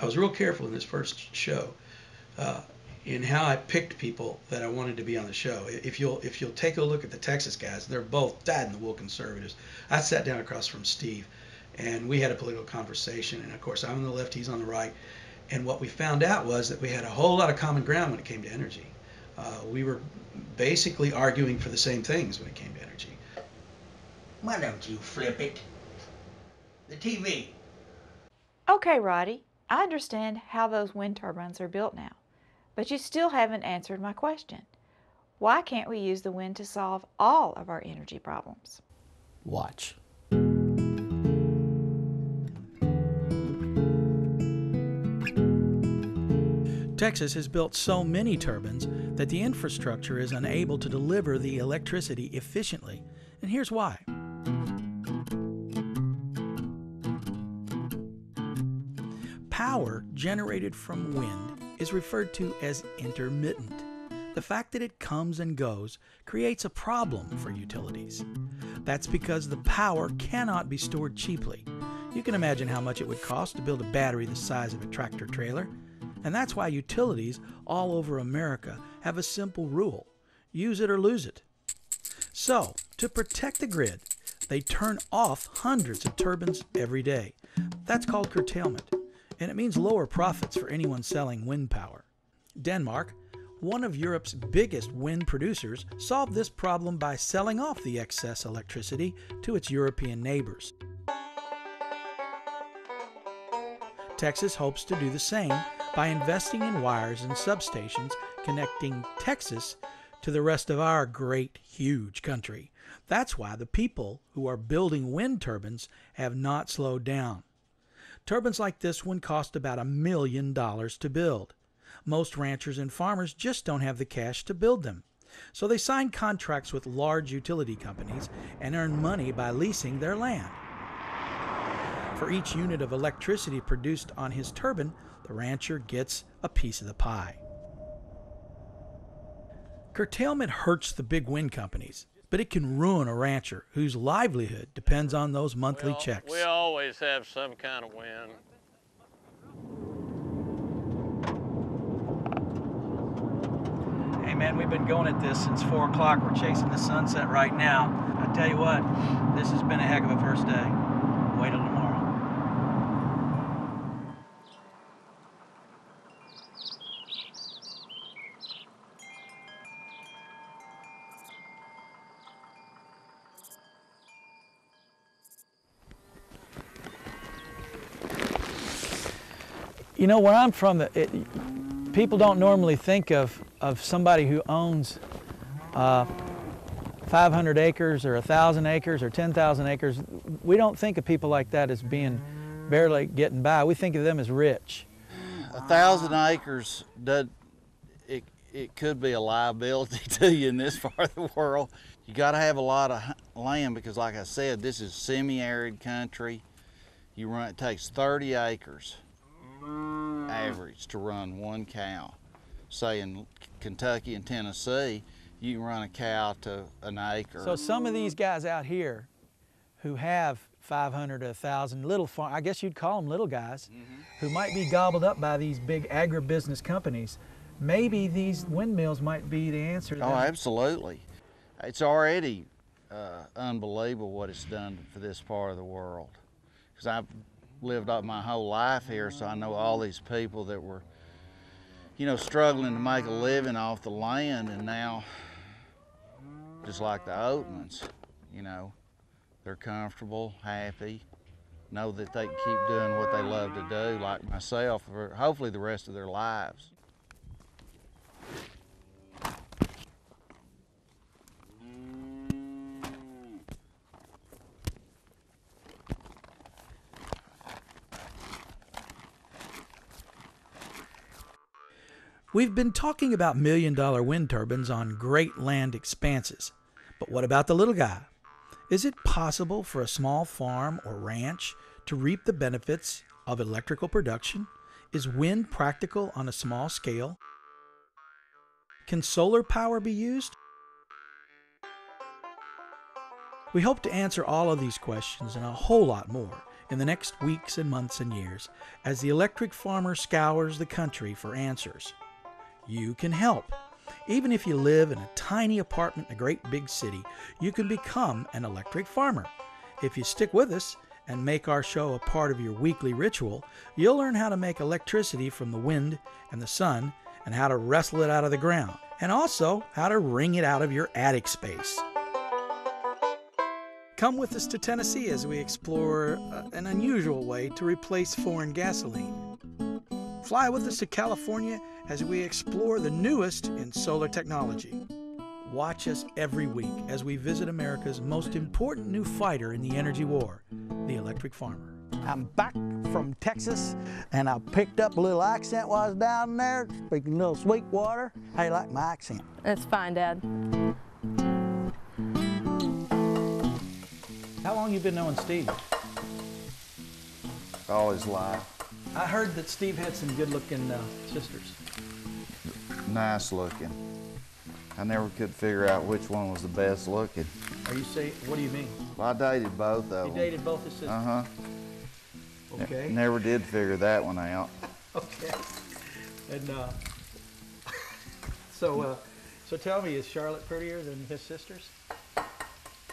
I was real careful in this first show uh, in how I picked people that I wanted to be on the show. If you'll take a look at the Texas guys, they're both dyed-in-the-wool conservatives. I sat down across from Steve, and we had a political conversation. And of course, I'm on the left, he's on the right. And what we found out was that we had a whole lot of common ground when it came to energy. We were basically arguing for the same things when it came to energy. Why don't you flip it? The TV. Okay, Roddy, I understand how those wind turbines are built now, but you still haven't answered my question. Why can't we use the wind to solve all of our energy problems? Watch. Texas has built so many turbines that the infrastructure is unable to deliver the electricity efficiently. And here's why. Power generated from wind is referred to as intermittent. The fact that it comes and goes creates a problem for utilities. That's because the power cannot be stored cheaply. You can imagine how much it would cost to build a battery the size of a tractor trailer. And that's why utilities all over America have a simple rule: use it or lose it. So, to protect the grid, they turn off hundreds of turbines every day. That's called curtailment, and it means lower profits for anyone selling wind power. Denmark, one of Europe's biggest wind producers, solved this problem by selling off the excess electricity to its European neighbors. Texas hopes to do the same by investing in wires and substations connecting Texas to the rest of our great, huge country. That's why the people who are building wind turbines have not slowed down. Turbines like this one cost about $1 million to build. Most ranchers and farmers just don't have the cash to build them. So they sign contracts with large utility companies and earn money by leasing their land. For each unit of electricity produced on his turbine, the rancher gets a piece of the pie. Curtailment hurts the big wind companies, but it can ruin a rancher whose livelihood depends on those monthly checks. We always have some kind of wind. Hey man, we've been going at this since 4 o'clock. We're chasing the sunset right now. I tell you what, this has been a heck of a first day. Wait till tomorrow. You know, where I'm from, people don't normally think of somebody who owns 500 acres or 1,000 acres or 10,000 acres. We don't think of people like that as being barely getting by. We think of them as rich. 1,000 acres, it could be a liability to you in this part of the world. You got to have a lot of land because, like I said, this is semi-arid country. It takes 30 acres average to run one cow. Say in Kentucky and Tennessee, you can run a cow to an acre. So some of these guys out here who have 500 to 1,000 little farm, I guess you'd call them little guys, who might be gobbled up by these big agribusiness companies, maybe these windmills might be the answer to Oh, that. absolutely. It's already unbelievable what it's done for this part of the world. Because I've lived up my whole life here, so I know all these people that were, struggling to make a living off the land, and now, just like the Oatmans, they're comfortable, happy, know that they can keep doing what they love to do, like myself, for hopefully the rest of their lives. We've been talking about million-dollar wind turbines on great land expanses. But what about the little guy? Is it possible for a small farm or ranch to reap the benefits of electrical production? Is wind practical on a small scale? Can solar power be used? We hope to answer all of these questions and a whole lot more in the next weeks and months and years as the electric farmer scours the country for answers. You can help. Even if you live in a tiny apartment in a great big city, you can become an electric farmer. If you stick with us and make our show a part of your weekly ritual, you'll learn how to make electricity from the wind and the sun and how to wrestle it out of the ground, and also how to wring it out of your attic space. Come with us to Tennessee as we explore an unusual way to replace foreign gasoline. Fly with us to California as we explore the newest in solar technology. Watch us every week as we visit America's most important new fighter in the energy war, the electric farmer. I'm back from Texas, and I picked up a little accent while I was down there, speaking a little Sweetwater. How you like my accent? It's fine, Dad. How long you been knowing Steve? All his life. I heard that Steve had some good-looking sisters. Nice looking. I never could figure out which one was the best looking. Are you saying, what do you mean? Well, I dated both of them. You dated both his sisters? Uh-huh. Okay. Never did figure that one out. Okay. And so tell me, is Charlotte prettier than his sisters?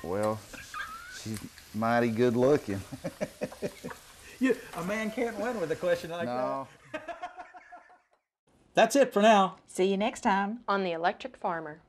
Well, she's mighty good looking. A man can't win with a question like No. that. That's it for now. See you next time. On The Electric Farmer.